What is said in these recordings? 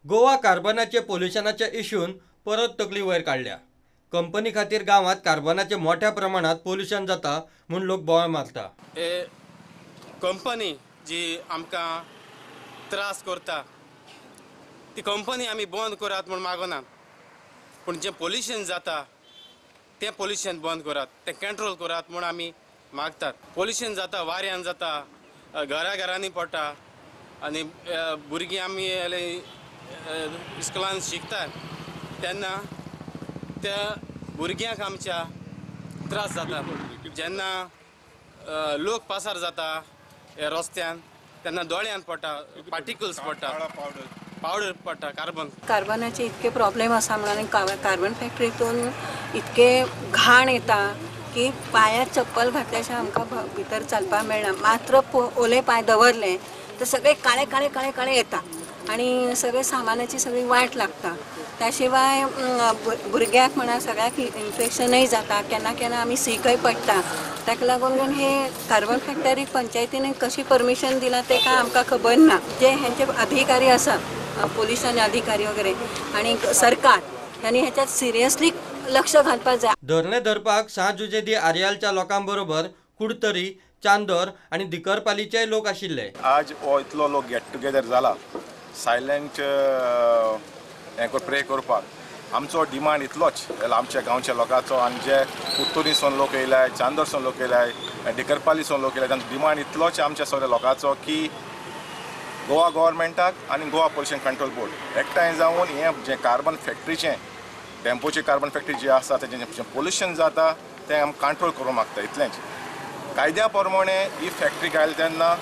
गोवा कार्बनाचे पोल्युशनाच्या इश्यून परत तकली वयर काढल्या। कंपनी खातीर गावात कार्बनाचे मोठ्या प्रमाणात पोल्युशन जाता म्हणून लोक बोवाळ मारता। कंपनी जी आमकां त्रास करता ती कंपनी आमी बंद करात म्हूण मागना, पूण जें पोल्युशन जाता तें पोल्युशन बंद करात, तें कंट्रोल करात म्हूण आमी मागतात। पोल्युशन जाता, वाऱ्यान जाता, घरांनी पडटा आनी भुरगीं आमी इस्कॉलान शिकतात तेन्ना त्या भुरग्यांक आमच्या त्रास जाता। जेन्ना लोक पासार जाता रस्त्यान तेन्ना दोळ्यान पडटा, पार्टिकल्स पडटा, पावडर पडटा, कार्बनाचे इतके प्रॉब्लेम आसा म्हणून कार्बन फॅक्टरीतून इतके घाण येता की पायार चप्पल घातल्याशिवाय आमकां भितर चलपाक मेळना। मात्र ओले पाय दवरले तर सगळे काळे काळे काळे काळे येता आणि सगळे सामानाची सगळी वाट लागता। त्या शिवाय भुरग्यांक म्हणा सगळ्याक इन्फेक्शनय जाता, केन्ना केन्ना आमी सीकय पडटा। ताका लागून हे कार्बन फॅक्टरीक पंचायतीन कशी परमिशन दिला ते काय आमकां खबर ना। जे हेंचे अधिकारी आसा, पोलिसांनी अधिकारी वगैरे आणि सरकार यांनी ह्याच्यात सिरियसली लक्ष घालपाक जाय। धरणे धरपाक साजुजेदी आर्यालच्या लोकांबरोबर कुडतरी, चांदोर आणि दिकरपालीचे लोक आशिल्ले। आज हो इतलो लोक गेट टुगेदर जाला सायलेंट प्रे करपाक। आमचो डिमांड इतलोच आमच्या गांवच्या लोकांचो, आनी जे कुडतरीसून लोक येयल्याय, चांदोरसून लोक येयल्याय, दिकरपालीसून लोक येयल्याय, तांचो डिमांड इतलोच आमच्या सगळ्या लोकांचो की गोवा गव्हर्मेंटाक आनी गोवा पोल्युशन कंट्रोल बोर्ड एकठांय जावन हें जें कार्बन फॅक्टरीचें डॅम्पोची कार्बन फॅक्टरी जी आसा तेजें जें पोल्युशन जाता तें आमकां कंट्रोल करूंक मागता। इतलेंच कायद्या प्रमाणे ही फॅक्टरी घायली तेन्ना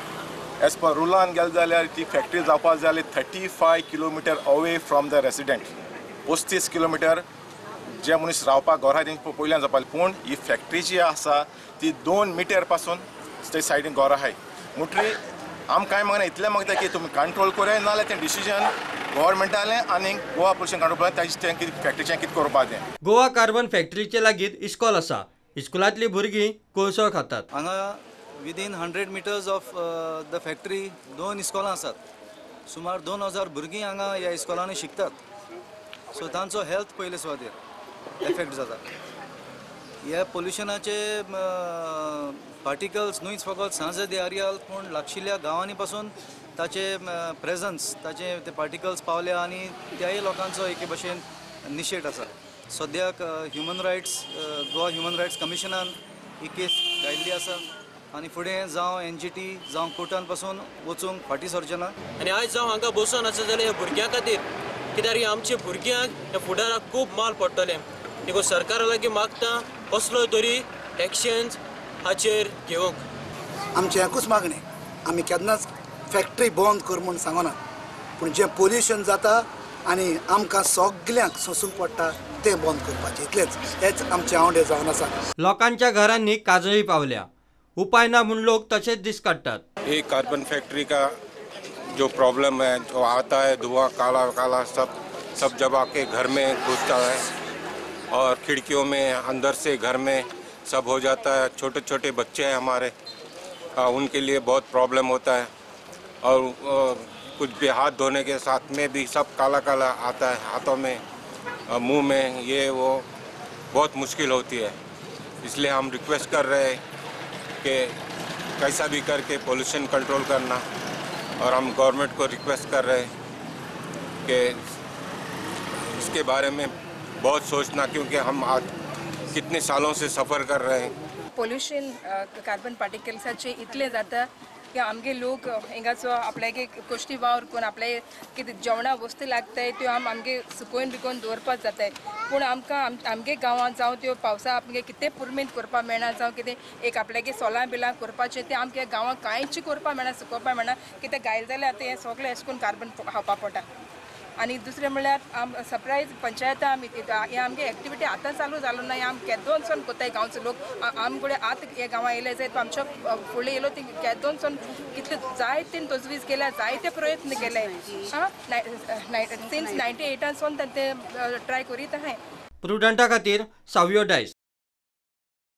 एज पर रुलान गेले जाल्यार ती फॅक्टरी जावपाक जाली 35 kilometre away from the resident, 35 kilometre जे मनीस रावपाक घरा तेंचे पयल्यान जावपाक। पूण ही फॅक्टरी जी आसा ती 2 मिटर पासून ते सायडीन घरां आहाय म्हणटरी आमकां कांय मागना, इतलें मागता की तुमी कंट्रोल कराय, नाल्यार तें डिसिजन गव्हर्मेंटालें आनी गोवा पोल्युशन कंट्रोल तें फॅक्टरीचें कितें करपाक जाय। गोवा कार्बन फॅक्टरीचे लागीं इस्कॉल आसा। इस्कुलांतली भुरगीं कोळसो खातात। हांगा within 100 metres of the factory 2 इस्कॉलां आसात। सुमार 2000 भुरगीं हांगा ह्या इस्कॉलांनी शिकतात। सो तांचो हेल्थ पयले सुवातेर एफेक्ट जाता। ह्या पोल्युशनाचे पार्टिकल्स न्हूच फकत सांजदी आर्याल पूण लागशिल्ल्या गांवांनी पासून ताचे प्रेझन्स, ताचे ते पार्टिकल्स पावल्या आनी त्याय लोकांचो एके भशेन निशेट आसा। सद्याक गोवा ह्युमन रायट्स कमिशनान ही केस घायल्ली आसा आनी फुडें जावं NGT जावं कोर्टान पासून वचूंक फाटीं सरचें ना। आनी आयज जावं हांगा बसून आसा जाल्यार ह्या भुरग्यां खातीर, कित्याक आमच्या भुरग्यांक ह्या फुडाराक खूब माल पडटलें। देखून सरकारा लागीं मागता कसलोय तरी एक्शन्स हाचेर घेवंक। आमचें एकूच मागणें, आमी केन्नाच फॅक्टरी बंद कर म्हूण सांगना, पूण जें पोल्युशन जाता आनी आमकां सगल्यांक सोंसूंक पडटा तें बंद करपाचें, इतलेंच हेच आमचें आवडे जावन आसा। लोकांच्या घरांनी काजळी पावल्या, उपाय ना म्हणून लोक तसेच दीस काडटात। ये कार्बन फैक्ट्री का जो प्रॉब्लम है, जो आता है धुआं काला काला सब जब आके घर में घुसता है और खिड़कियों में अंदर से घर में सब हो जाता है। छोटे छोटे बच्चे हैं हमारे, उनके लिए बहुत प्रॉब्लम होता है और कुछ भी हाथ धोने के साथ में भी सब काला काला आता है, हाथों में, मुंह में, ये वो बहुत मुश्किल होती है। इसलिए हम रिक्वेस्ट कर रहे हैं कि कैसा भी करके पोल्यूशन कंट्रोल करना, और हम गवर्नमेंट को रिक्वेस्ट कर रहे हैं कि इसके बारे में बहुत सोचना, क्योंकि हम आज कितने सालों से सफ़र कर रहे हैं। पोल्युशन कार्बन पार्टिकल्साचे इतले जाता की आमगे लोक हिंगाचो आपल्यागे गोश्टी वावर करून आपले कितें जेवणा वस्तू लागताय त्यो आमगे सुकोवन बिकोवन दवरपाक जाताय। पूण आमकां आमगे गांवांत जावं त्यो पावसा आमगे कितें पुरमेंत करपाक मेळना, जावं कितें एक आपल्यागे सोलां बिलां करपाचें तें आमगे गांवांत कांयच करपाक मेळना, सुकोवपाक मेळना। कितें गायले जाल्यार आतां हें सगळें अशें करून कार्बन खावपाक पडटा। आनी दुसरें म्हणल्यार सरप्रायज पंचायत आमी हे आमगे एक्टिविटी आतां चालू जालो ना, आम केदोनसून कोताय गांवचो लोक आमकडे आतां हे गांवां येयले जायत आमच्या फुडें येयलो ती केदोनसून कितले जायते तजवीज केल्या, जायते प्रयत्न केले सिन्स 98 ते ट्राय करीत आहाय। प्रुडंटा खातीर सावयो डायस।